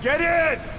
Get in!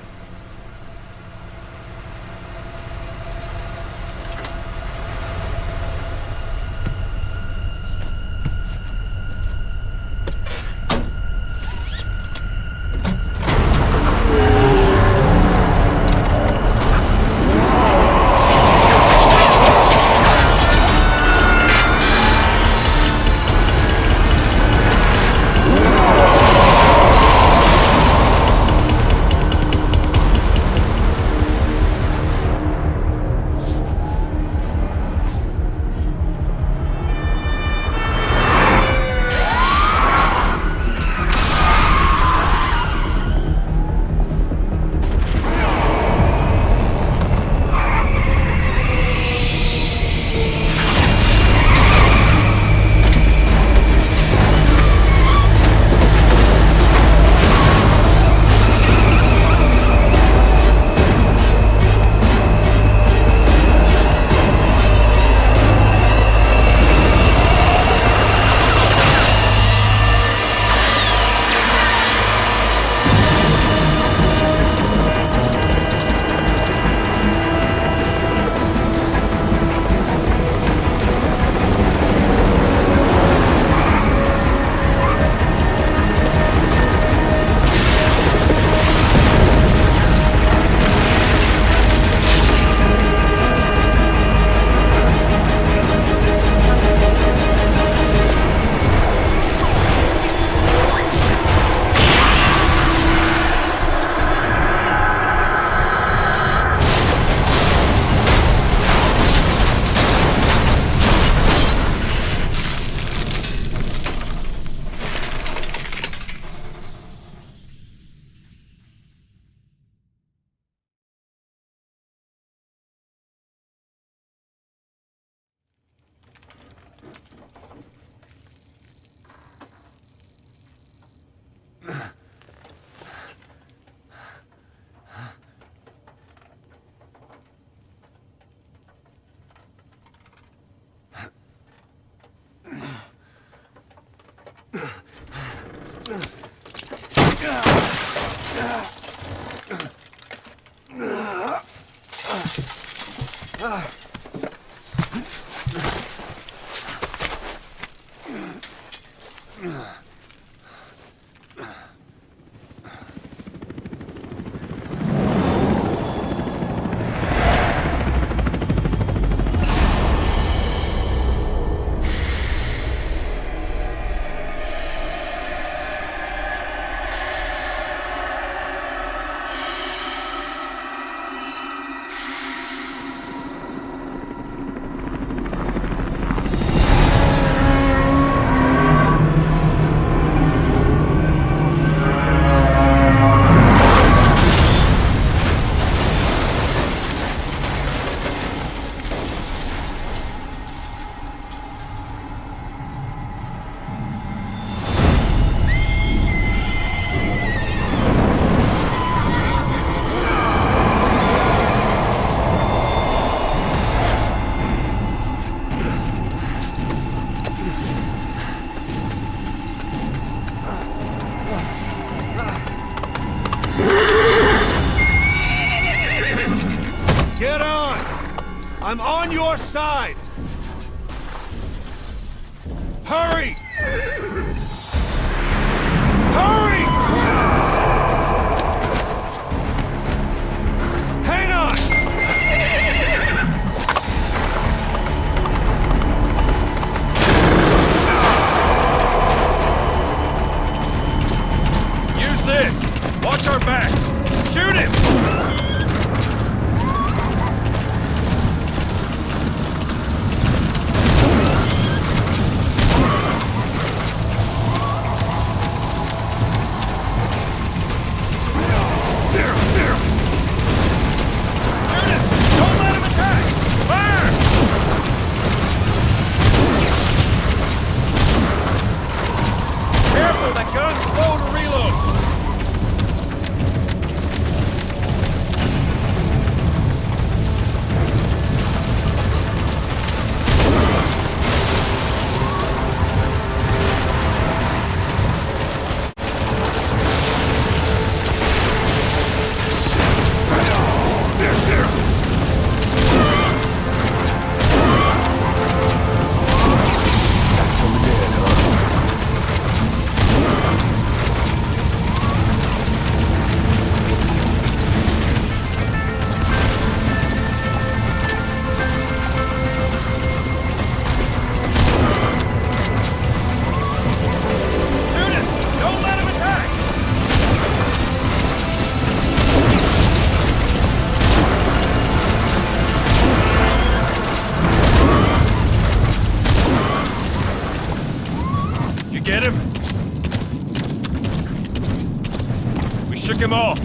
I'm on your side! Hurry! Hurry! Hang on! Use this! Watch our backs! Shoot him! shook him off.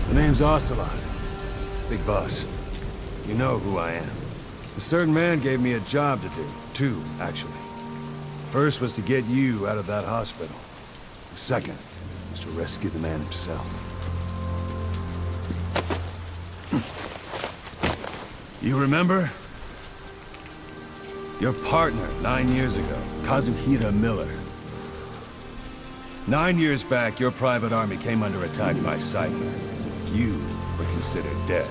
The name's Ocelot. Big boss. You know who I am. A certain man gave me a job to do. Two, actually. First was to get you out of that hospital. The second was to rescue the man himself. You remember? Your partner 9 years ago, Kazuhira Miller. 9 years back, your private army came under attack by Cypher. You were considered dead.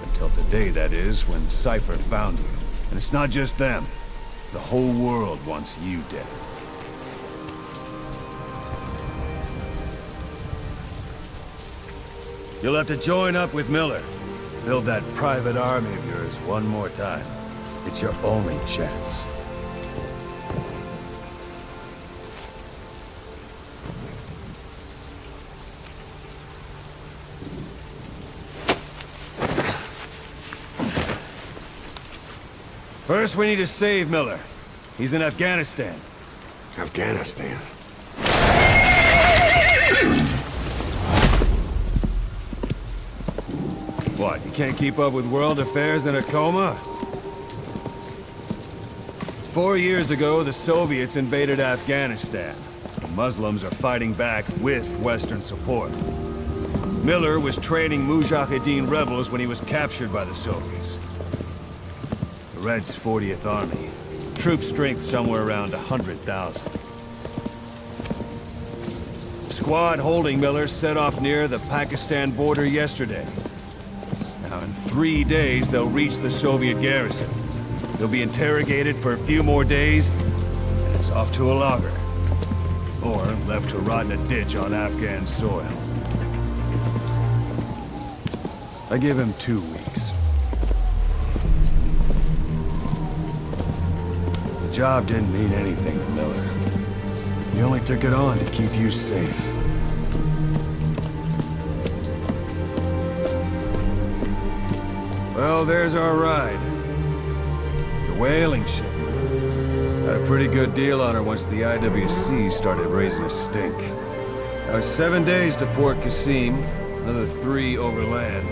Until today, that is, when Cypher found you. And it's not just them. The whole world wants you dead. You'll have to join up with Miller. Build that private army of yours one more time. It's your only chance. First, we need to save Miller. He's in Afghanistan. Afghanistan. What, you can't keep up with world affairs in a coma? 4 years ago, the Soviets invaded Afghanistan. The Muslims are fighting back with Western support. Miller was training Mujahideen rebels when he was captured by the Soviets. The Reds' 40th Army. Troop strength somewhere around 100,000. The squad holding Miller set off near the Pakistan border yesterday. Now, in 3 days, they'll reach the Soviet garrison. They'll be interrogated for a few more days, and it's off to a lager. Or left to rot in a ditch on Afghan soil. I give him 2 weeks. job didn't mean anything to Miller. He only took it on to keep you safe. Well, there's our ride. It's a whaling ship. Had a pretty good deal on her once the IWC started raising a stink. Now 7 days to Port Qasim, another 3 overland.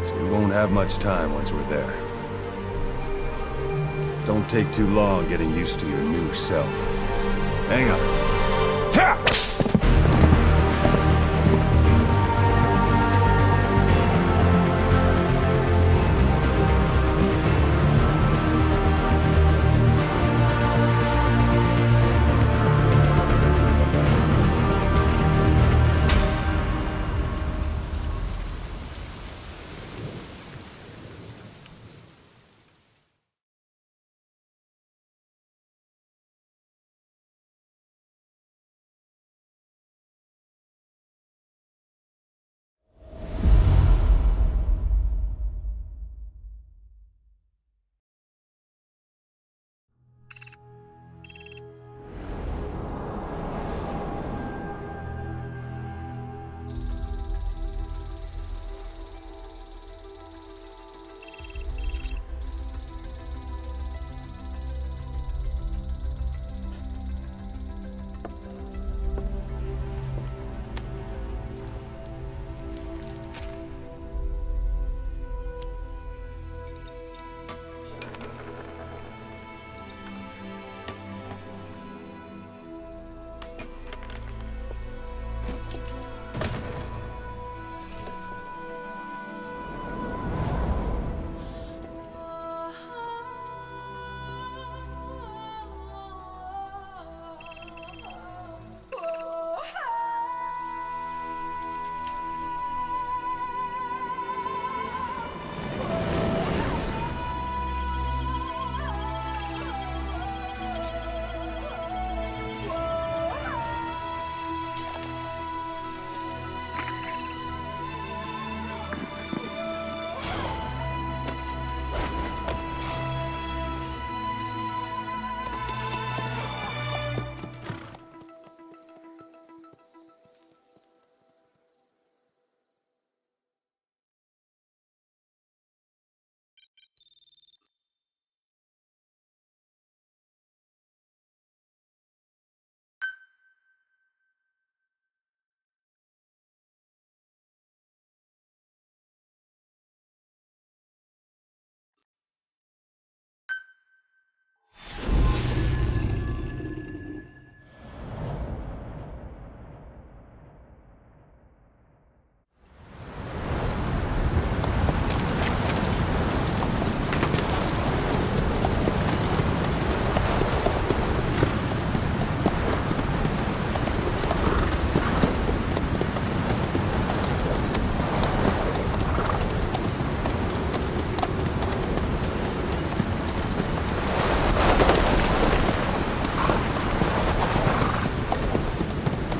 So we won't have much time once we're there. Don't take too long getting used to your new self. Hang on. Ha!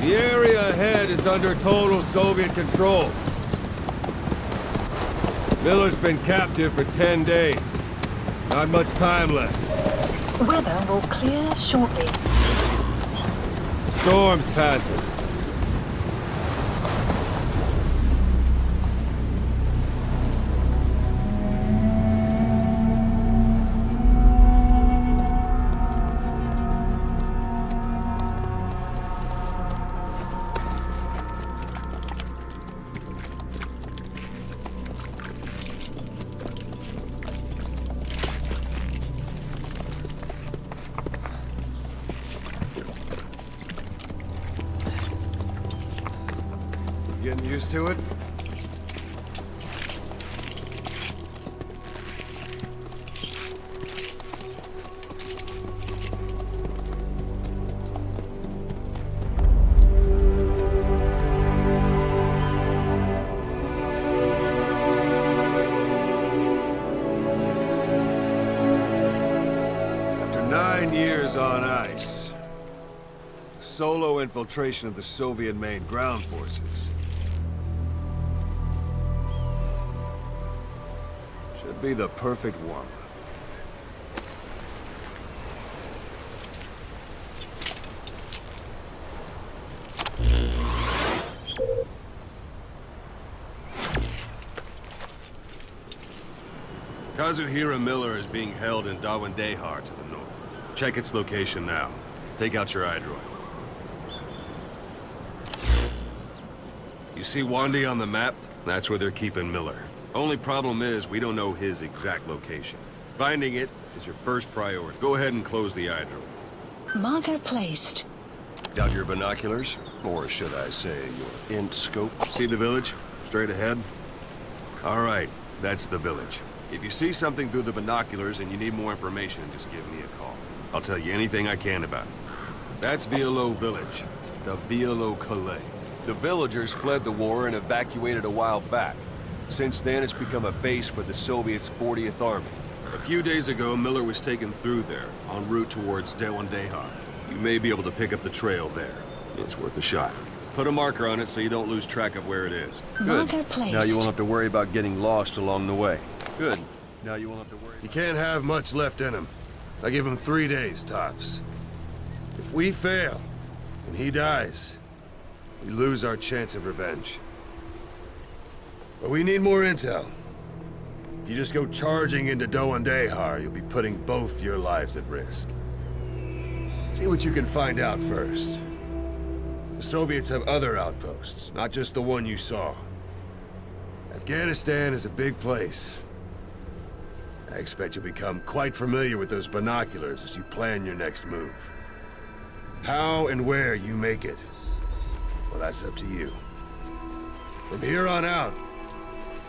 The area ahead is under total Soviet control. Miller's been captive for 10 days. Not much time left. Weather will clear shortly. Storm's passing. Getting used to it? After 9 years on ice, solo infiltration of the Soviet main ground forces should be the perfect warm-up. Kazuhira Miller is being held in Dawandehar to the north. Check its location now. Take out your iDroid. You see Wandi on the map? That's where they're keeping Miller. Only problem is, we don't know his exact location. Finding it is your first priority. Go ahead and close the iDroid. Marker placed. Got your binoculars? Or should I say, your int scope? See the village? Straight ahead? All right, that's the village. If you see something through the binoculars and you need more information, just give me a call. I'll tell you anything I can about it. That's Violo Village, the Violo Calais. The villagers fled the war and evacuated a while back. Since then, it's become a base for the Soviets' 40th Army. A few days ago, Miller was taken through there, en route towards Dawandehar. You may be able to pick up the trail there. It's worth a shot. Put a marker on it so you don't lose track of where it is. Marker placed. Now you won't have to worry about getting lost along the way. Good. Now you won't have to worry. He can't have much left in him. I give him 3 days, tops. If we fail, and he dies, we lose our chance of revenge. But we need more intel. If you just go charging into Dawandehar, you'll be putting both your lives at risk. See what you can find out first. The Soviets have other outposts, not just the one you saw. Afghanistan is a big place. I expect you'll become quite familiar with those binoculars as you plan your next move. How and where you make it, well, that's up to you. From here on out,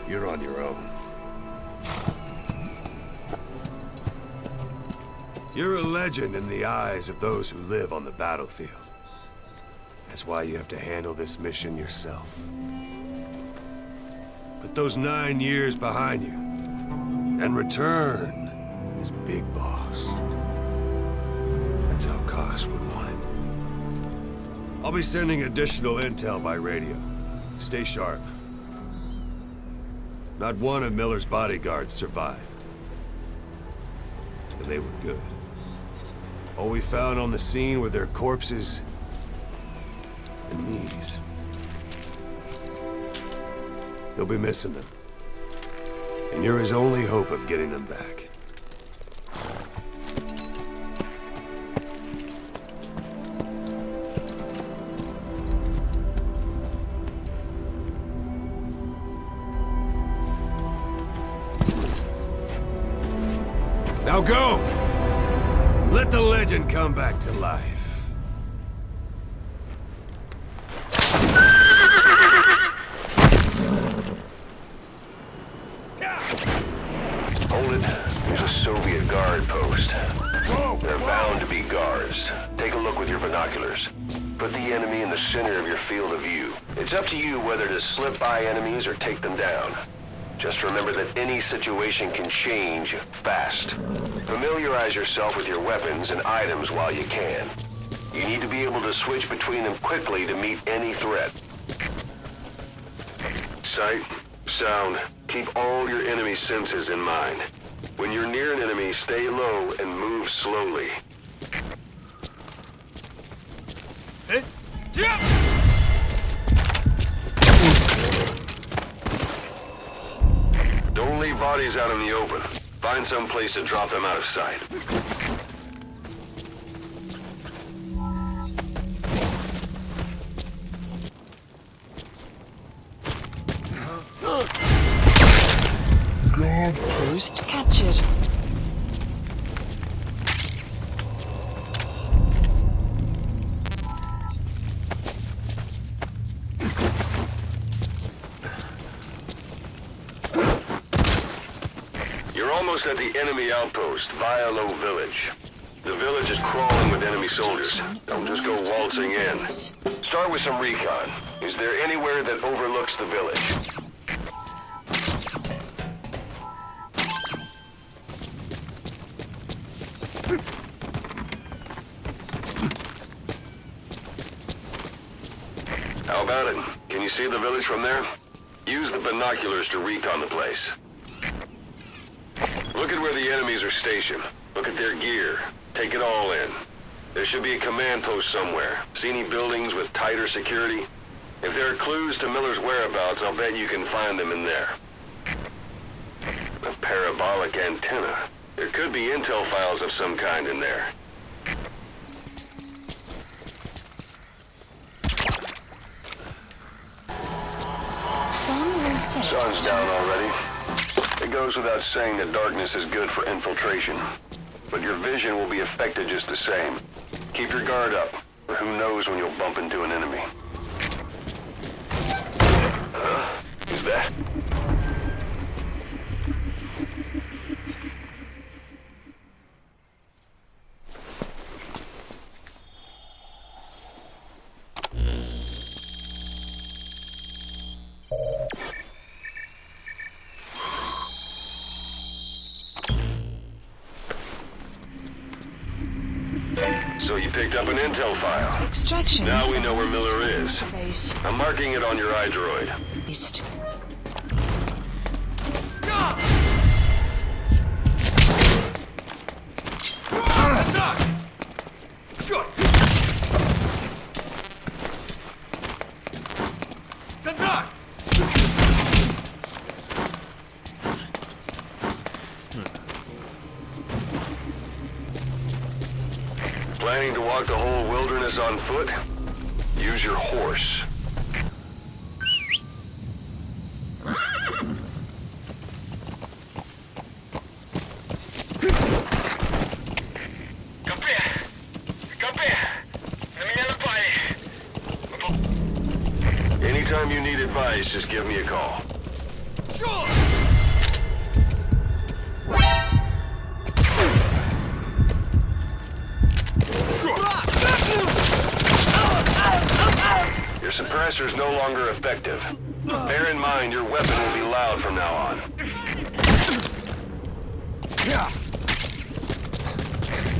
you're on your own. You're a legend in the eyes of those who live on the battlefield. That's why you have to handle this mission yourself. Put those 9 years behind you, and return as Big Boss. That's how Koss would want it. I'll be sending additional intel by radio. Stay sharp. Not one of Miller's bodyguards survived. And they were good. All we found on the scene were their corpses and knees. You'll be missing them. And you're his only hope of getting them back. Now go! Let the legend come back to life. Hold it. There's a Soviet guard post. They're bound to be guards. Take a look with your binoculars. Put the enemy in the center of your field of view. It's up to you whether to slip by enemies or take them down. Just remember that any situation can change fast. Familiarize yourself with your weapons and items while you can. You need to be able to switch between them quickly to meet any threat. Sight, sound, keep all your enemy senses in mind. When you're near an enemy, stay low and move slowly. Don't leave bodies out in the open. Find some place to drop them out of sight. Post captured. You're almost at the enemy outpost, Violo Village. The village is crawling with enemy soldiers. Don't just go waltzing in. Start with some recon. Is there anywhere that overlooks the village? How about it? Can you see the village from there? Use the binoculars to recon the place. Look at where the enemies are stationed. Look at their gear. Take it all in. There should be a command post somewhere. See any buildings with tighter security? If there are clues to Miller's whereabouts, I'll bet you can find them in there. parabolic antenna. There could be intel files of some kind in there. Sun will set. Sun's down already. It goes without saying that darkness is good for infiltration. But your vision will be affected just the same. Keep your guard up, or who knows when you'll bump into an enemy. Is that? So you picked up an intel file. Extraction. Now we know where Miller is. Place. I'm marking it on your iDroid. East. Planning to walk the whole wilderness on foot? Use your horse. Anytime you need advice, just give me a call. Your suppressor's no longer effective. Bear in mind, your weapon will be loud from now on.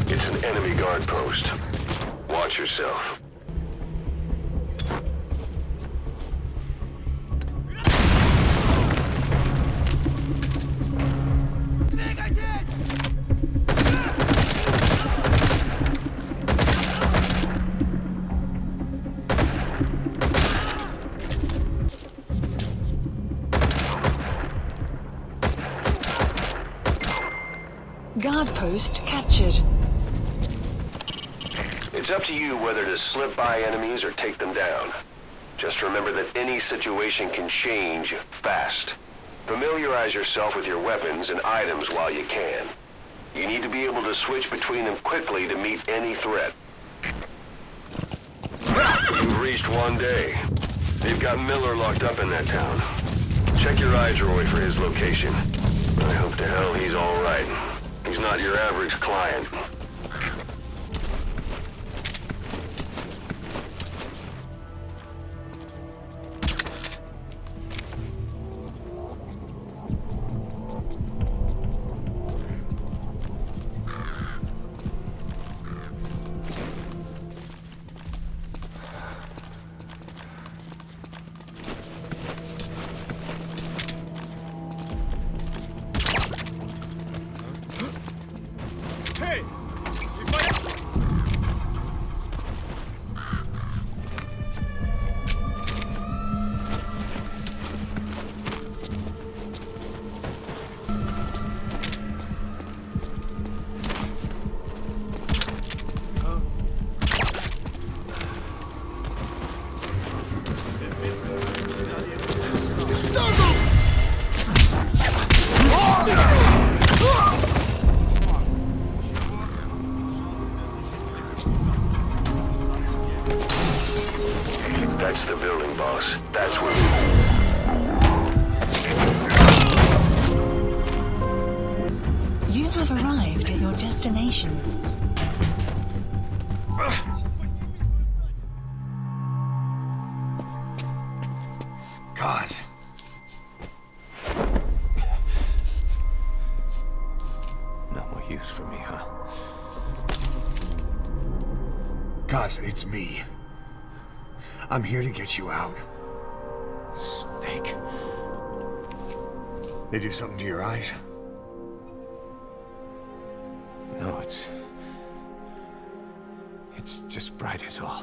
It's an enemy guard post. Watch yourself. Guard post captured. It's up to you whether to slip by enemies or take them down. Just remember that any situation can change fast. Familiarize yourself with your weapons and items while you can. You need to be able to switch between them quickly to meet any threat. You've reached one day. They've got Miller locked up in that town. Check your iDroid for his location. I hope to hell he's all right. He's not your average client. That's the building, boss. That's where You have arrived at your destination. God. No more use for me, huh? Kaz, it's me. I'm here to get you out. Snake. They do something to your eyes? No, it's just bright as all.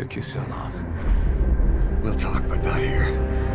took you so long? We'll talk, but not here.